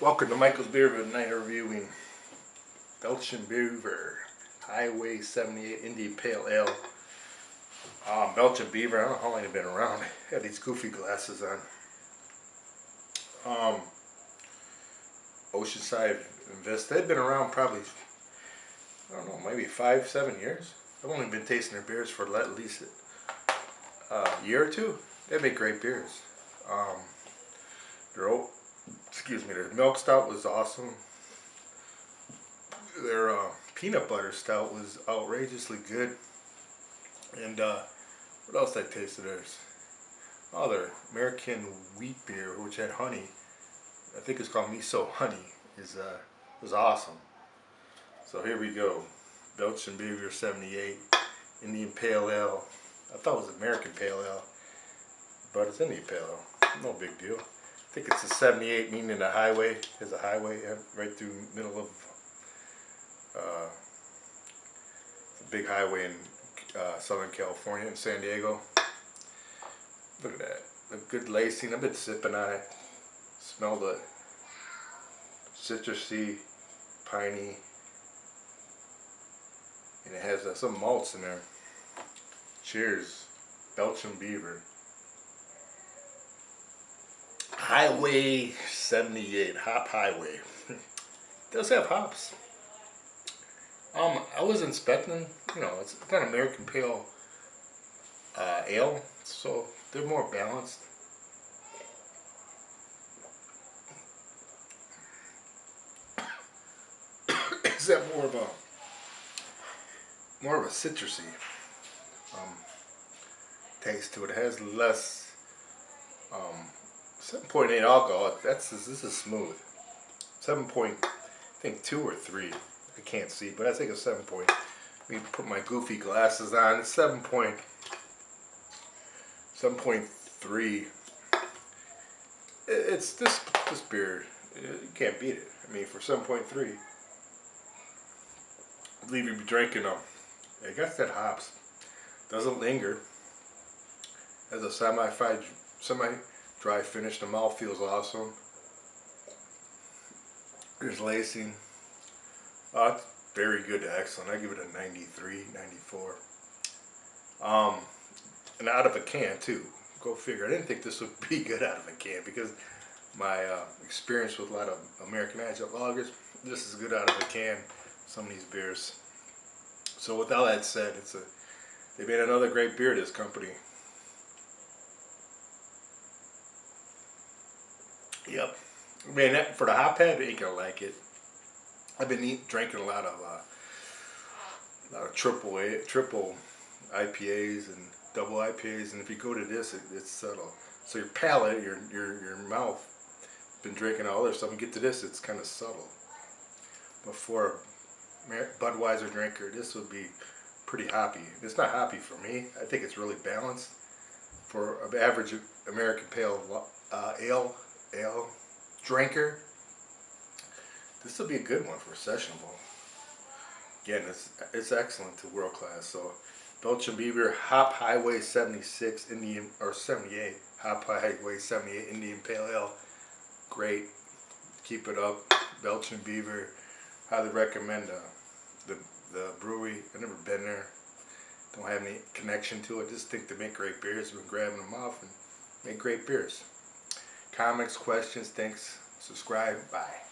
Welcome to Michael's Beer Night reviewing Belching Beaver Highway 78 Indian Pale Ale. Belching Beaver, I don't know how long they've been around. I had these goofy glasses on. Oceanside and Vista, they've been around probably, I don't know, maybe 5-7 years. I've only been tasting their beers for at least a year or two. They make great beers. Their milk stout was awesome. Their peanut butter stout was outrageously good. And what else I tasted theirs? Oh, their American wheat beer, which had honey. I think it's called miso honey. Was awesome. So here we go. Belching Beaver 78 Indian Pale Ale. I thought it was American Pale Ale, but it's Indian Pale Ale. No big deal. I think it's a 78, meaning the highway. There's a highway right through the middle of the big highway in Southern California in San Diego. Look at that. A good lacing. I've been sipping on it. Smell the citrusy, piney, and it has some malts in there. Cheers. Belching Beaver. Highway 78, Hop Highway. It does have hops. I was inspecting, it's got American Pale Ale, so they're more balanced. Is that more of a citrusy taste to it? It has less 7.8 alcohol. This is smooth. 7.2 or 3. I can't see, but I think it's 7 point. Let me put my goofy glasses on. It's 7.3. It's this beer. You can't beat it. I mean, for 7.3, I believe you'd be drinking them. It got that hops. Doesn't linger. Has a semi-dry finish. The mouth feels awesome. There's lacing. It's very good to excellent. I give it a 93, 94. And out of a can too. Go figure. I didn't think this would be good out of a can because my experience with a lot of American Adjunct lagers, this is good out of a can. Some of these beers. So with all that said, they made another great beer, this company. Yep. I mean, for the hop head, you ain't gonna like it. I've been drinking a lot of triple IPAs and double IPAs, and if you go to this, it's subtle. So your palate, your mouth, been drinking all this stuff, and get to this, it's kind of subtle. But for a Budweiser drinker, this would be pretty hoppy. It's not hoppy for me. I think it's really balanced. For an average American Pale Ale drinker, this will be a good one for a sessionable. Again, it's excellent to world class. So, Belching Beaver Hop Highway 76 78 Hop Highway 78 Indian Pale Ale. Great. Keep it up. Belching Beaver. Highly recommend the brewery. I've never been there. Don't have any connection to it. Just think they make great beers. I've been grabbing them off and make great beers. Comments, questions, thanks. Subscribe. Bye.